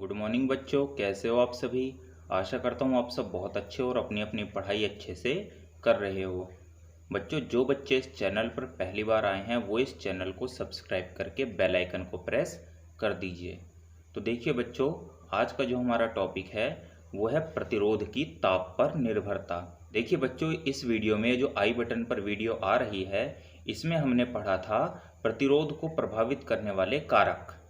Good morning बच्चों, कैसे हो आप सभी। आशा करता हूँ आप सब बहुत अच्छे हो और अपनी अपनी पढ़ाई अच्छे से कर रहे हो। बच्चों, जो बच्चे इस चैनल पर पहली बार आए हैं वो इस चैनल को सब्सक्राइब करके बेल आइकन को प्रेस कर दीजिए। तो देखिए बच्चों, आज का जो हमारा टॉपिक है वो है प्रतिरोध की ताप पर निर्भरता। देखिए बच्चों, इस वीडियो में जो आई बटन पर वीडियो आ रही है इसमें हमने पढ़ा था प्रतिरोध को प्रभावित करने वाले कारक।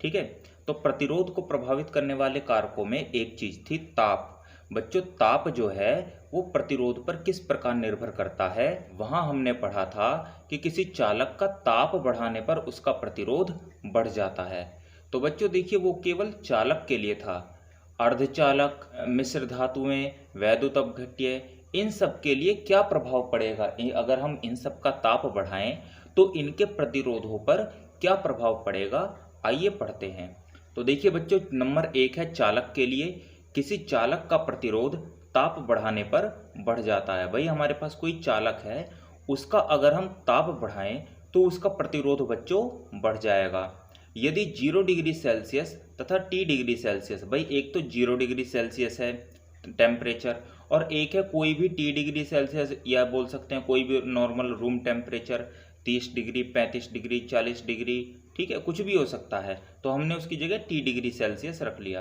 ठीक है, तो प्रतिरोध को प्रभावित करने वाले कारकों में एक चीज थी ताप। बच्चों, ताप जो है वो प्रतिरोध पर किस प्रकार निर्भर करता है, वहां हमने पढ़ा था कि किसी चालक का ताप बढ़ाने पर उसका प्रतिरोध बढ़ जाता है। तो बच्चों देखिए, वो केवल चालक के लिए था। अर्धचालक, मिश्र धातुएं, वैद्युत अपघट्य, इन सब के लिए क्या प्रभाव पड़ेगा अगर हम इन सब का ताप बढ़ाएं तो इनके प्रतिरोधों पर क्या प्रभाव पड़ेगा, आइए पढ़ते हैं। तो देखिए बच्चों, नंबर 1 है चालक के लिए। किसी चालक का प्रतिरोध ताप बढ़ाने पर बढ़ जाता है। भाई हमारे पास कोई चालक है, उसका अगर हम ताप बढ़ाएं तो उसका प्रतिरोध बच्चों बढ़ जाएगा। यदि 0 डिग्री सेल्सियस तथा T डिग्री सेल्सियस, भाई एक तो 0 डिग्री सेल्सियस है टेम्परेचर और एक है कोई भी T डिग्री सेल्सियस, या बोल सकते हैं कोई भी normal room temperature 30 degree, 35 degree, 40 degree, ठीक है, कुछ भी हो सकता है। तो हमने उसकी जगह T डिग्री सेल्सियस रख लिया।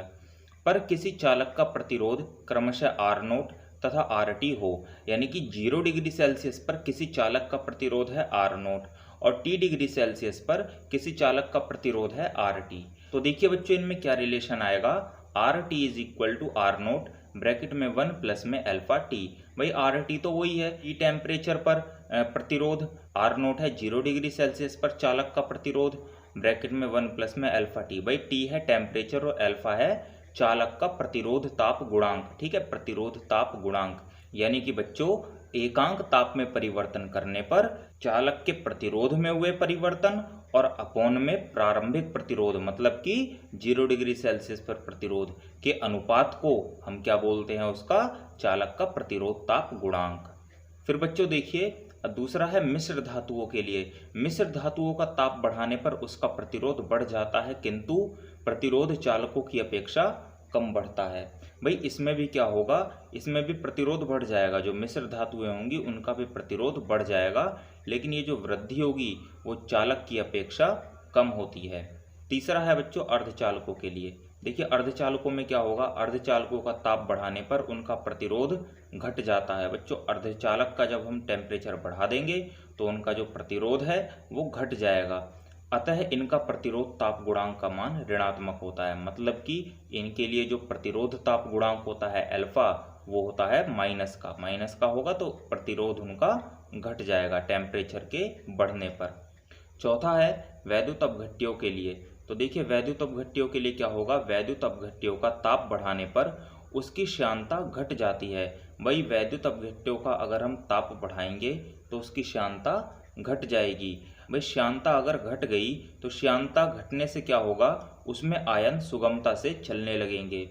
पर किसी चालक का प्रतिरोध क्रमशः R0 तथा RT हो, यानी कि 0 डिग्री सेल्सियस पर किसी चालक का प्रतिरोध है R0 और T डिग्री सेल्सियस पर किसी चालक का प्रतिरोध है RT। तो देखिए बच्चों, इनमें क्या रिलेशन आएगा, RT is equal to R0 bracket में 1 प्लस में अल्फा टी। भाई RT तो वही है, T टेम्परेचर पर प्रतिरोध, R0 है 0 डिग्री सेल्सियस पर चालक का प्रतिरोध, ब्रैकेट में 1 प्लस में अल्फा टी। भाई T है टेम्परेचर और अल्फा है चालक का प्रतिरोध ताप गुणांक। ठीक है, प्रतिरोध ताप गुणांक, यानी कि बच्चों एकांक ताप में परिवर्तन करने पर चालक के प्रतिरोध में हुए परिवर्तन और अपॉन में प्रारंभिक प्रतिरोध, मतलब कि 0 डिग्री सेल्सियस पर प्रतिरोध के अनुपात को हम क्या बोलते हैं, उसका चालक का प्रतिरोध ताप गुणांक। फिर बच्चों देखिए, दूसरा है मिश्र धातुओं के लिए। मिश्र धातुओं का ताप बढ़ाने पर उसका प्रतिरोध बढ़ जाता है, किंतु प्रतिरोध चालकों की अपेक्षा कम बढ़ता है। भाई इसमें भी क्या होगा, इसमें भी प्रतिरोध बढ़ जाएगा, जो मिश्र धातुएं होंगी उनका भी प्रतिरोध बढ़ जाएगा, लेकिन ये जो वृद्धि होगी वो चालक की अपेक्षा कम होती है। तीसरा है बच्चों अर्धचालकों के लिए। देखिए अर्धचालकों में क्या होगा, अर्धचालकों का ताप बढ़ाने पर उनका प्रतिरोध घट जाता है। बच्चों अर्धचालक का जब हम टेम्परेचर बढ़ा देंगे तो उनका जो प्रतिरोध है वो घट जाएगा, अतः इनका प्रतिरोध ताप गुणांक का मान ऋणात्मक होता है। मतलब कि इनके लिए जो प्रतिरोध ताप गुणांक होता है अल्फा, वो होता है माइनस का होगा, तो प्रतिरोध उनका घट जाएगा टेम्परेचर के बढ़ने पर। चौथा है वैद्युत अपघट्यों के लिए। तो देखिए वैद्युत अपघट्यों के लिए क्या होगा, वैद्युत अपघट्यों का ताप बढ़ाने पर उसकी श्यानता घट जाती है। वही वैद्युत अपघट्यों का अगर हम ताप बढ़ाएंगे तो उसकी श्यानता घट जाएगी। भाई श्यानता अगर घट गई तो श्यानता घटने से क्या होगा, उसमें आयन सुगमता से चलने लगेंगे,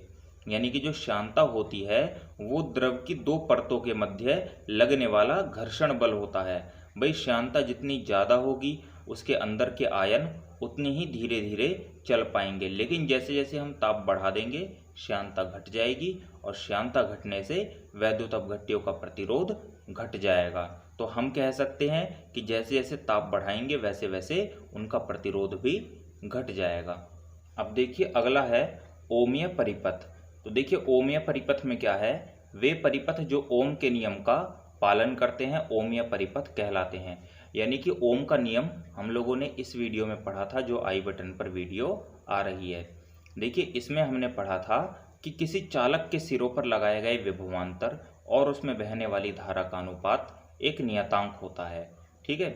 यानी कि जो श्यानता होती है वो द्रव की दो परतों के मध्य लगने वाला घर्षण बल होता है। भाई श्यानता जितनी ज़्यादा होगी उसके अंदर के आयन उतनी ही धीरे धीरे चल पाएंगे, लेकिन जैसे जैसे हम ताप बढ़ा देंगे श्यानता घट जाएगी और श्यानता घटने से वैद्युत अपघट्यों का प्रतिरोध घट जाएगा। तो हम कह सकते हैं कि जैसे जैसे ताप बढ़ाएंगे वैसे वैसे उनका प्रतिरोध भी घट जाएगा। अब देखिए अगला है ओमीय परिपथ। तो देखिए ओमीय परिपथ में क्या है, वे परिपथ जो ओम के नियम का पालन करते हैं ओमीय परिपथ कहलाते हैं। यानी कि ओम का नियम हम लोगों ने इस वीडियो में पढ़ा था, जो आई बटन पर वीडियो आ रही है। देखिए इसमें हमने पढ़ा था कि किसी चालक के सिरों पर लगाए गए विभवांतर और उसमें बहने वाली धारा का अनुपात एक नियतांक होता है। ठीक है,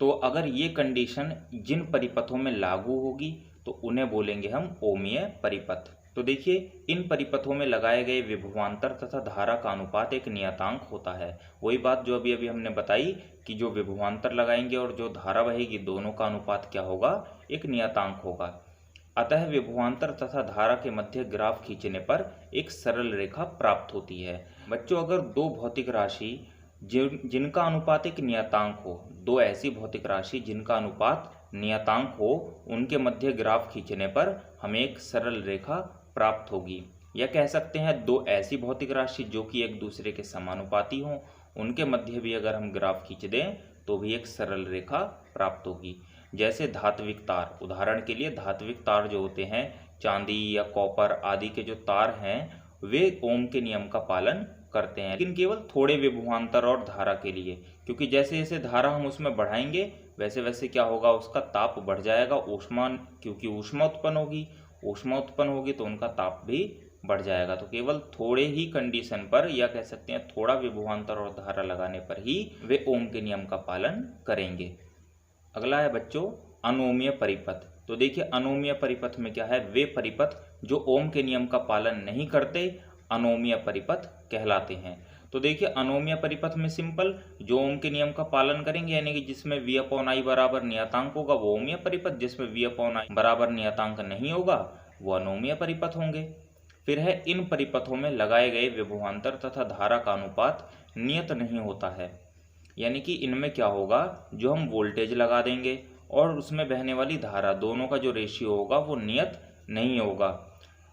तो अगर ये कंडीशन जिन परिपथों में लागू होगी तो उन्हें बोलेंगे हम ओमीय परिपथ। तो देखिए इन परिपथों में लगाए गए विभवांतर तथा धारा का अनुपात एक नियतांक होता है। वही बात जो अभी अभी हमने बताई कि जो विभवांतर लगाएंगे और जो धारा बहेगी दोनों का अनुपात क्या होगा, एक नियतांक होगा। अतः विभवांतर तथा धारा के मध्य ग्राफ खींचने पर एक सरल रेखा प्राप्त होती है। बच्चों अगर दो भौतिक राशि जिनका अनुपात एक नियतांक हो, दो ऐसी भौतिक राशि जिनका अनुपात नियतांक हो, उनके मध्य ग्राफ खींचने पर हमें एक सरल रेखा प्राप्त होगी। या कह सकते हैं दो ऐसी भौतिक राशि जो कि एक दूसरे के समानुपाती हों, उनके मध्य भी अगर हम ग्राफ खींच दें तो भी एक सरल रेखा प्राप्त होगी। जैसे धात्विक तार, उदाहरण के लिए धात्विक तार जो होते हैं, चांदी या कॉपर आदि के जो तार हैं, वे ओम के नियम का पालन करते हैं, लेकिन केवल थोड़े विभवांतर और धारा के लिए, क्योंकि जैसे जैसे धारा हम उसमें बढ़ाएंगे वैसे वैसे क्या होगा, उसका ताप बढ़ जाएगा, ऊष्मा, क्योंकि ऊष्मा उत्पन्न होगी, ऊष्मा उत्पन्न होगी तो उनका ताप भी बढ़ जाएगा। तो केवल थोड़े ही कंडीशन पर, या कह सकते हैं थोड़ा विभवांतर और धारा लगाने पर ही वे ओम के नियम का पालन करेंगे। अगला है बच्चों अनोमीय परिपथ। तो देखिए अनोमीय परिपथ में क्या है, वे परिपथ जो ओम के नियम का पालन नहीं करते अनोमीय परिपथ कहलाते हैं। तो देखिए अनोमीय परिपथ में सिंपल, जो ओम के नियम का पालन करेंगे यानी कि जिसमें V/I बराबर नियतांक होगा वो ओमीय परिपथ, जिसमें V/I बराबर नियतांक नहीं होगा वो अनोमीय परिपथ होंगे। फिर है इन परिपथों में लगाए गए विभवांतर तथा धारा का अनुपात नियत नहीं होता है, यानी कि इनमें क्या होगा, जो हम वोल्टेज लगा देंगे और उसमें बहने वाली धारा, दोनों का जो रेशियो होगा वो नियत नहीं होगा।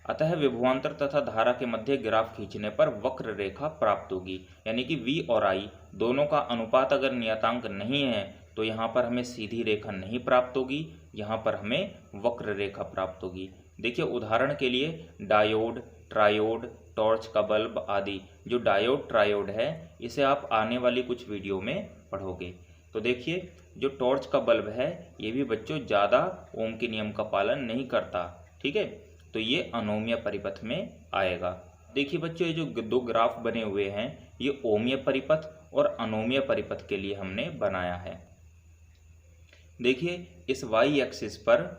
अतः विभवांतर तथा धारा के मध्य ग्राफ खींचने पर वक्र रेखा प्राप्त होगी, यानी कि V और I दोनों का अनुपात अगर नियतांक नहीं है तो यहाँ पर हमें सीधी रेखा नहीं प्राप्त होगी, यहाँ पर हमें वक्र रेखा प्राप्त होगी। देखिए उदाहरण के लिए डायोड, ट्रायोड, टॉर्च का बल्ब आदि। जो डायोड ट्रायोड है इसे आप आने वाली कुछ वीडियो में पढ़ोगे। तो देखिए जो टॉर्च का बल्ब है ये भी बच्चों ज़्यादा ओम के नियम का पालन नहीं करता, ठीक है, तो ये अनोमीय परिपथ में आएगा। देखिए बच्चों ये जो दो ग्राफ बने हुए हैं ये ओमीय परिपथ और अनोमीय परिपथ के लिए हमने बनाया है। देखिए इस वाई एक्सिस पर,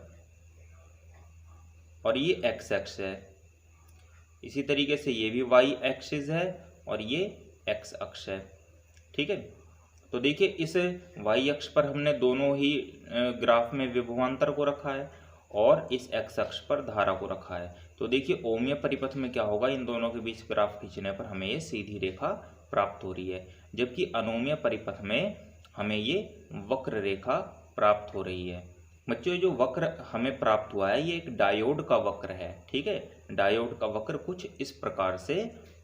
और ये एक्स एक्स है, इसी तरीके से ये भी वाई एक्सिस है और ये एक्स अक्ष है, ठीक है। तो देखिए इस वाई अक्ष पर हमने दोनों ही ग्राफ में विभवांतर को रखा है और इस एक्स अक्ष पर धारा को रखा है। तो देखिए ओमीय परिपथ में क्या होगा, इन दोनों के बीच ग्राफ खींचने पर हमें ये सीधी रेखा प्राप्त हो रही है, जबकि अनोमीय परिपथ में हमें ये वक्र रेखा प्राप्त हो रही है। बच्चों जो वक्र हमें प्राप्त हुआ है ये एक डायोड का वक्र है, ठीक है। डायोड का वक्र कुछ इस प्रकार से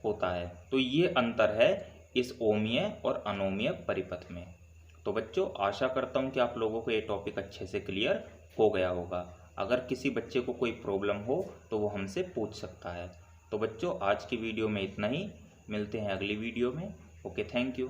होता है। तो ये अंतर है इस ओमीय और अनोमीय परिपथ में। तो बच्चों आशा करता हूँ कि आप लोगों को ये टॉपिक अच्छे से क्लियर हो गया होगा। अगर किसी बच्चे को कोई प्रॉब्लम हो तो वो हमसे पूछ सकता है। तो बच्चों आज की वीडियो में इतना ही, मिलते हैं अगली वीडियो में। Okay, thank you.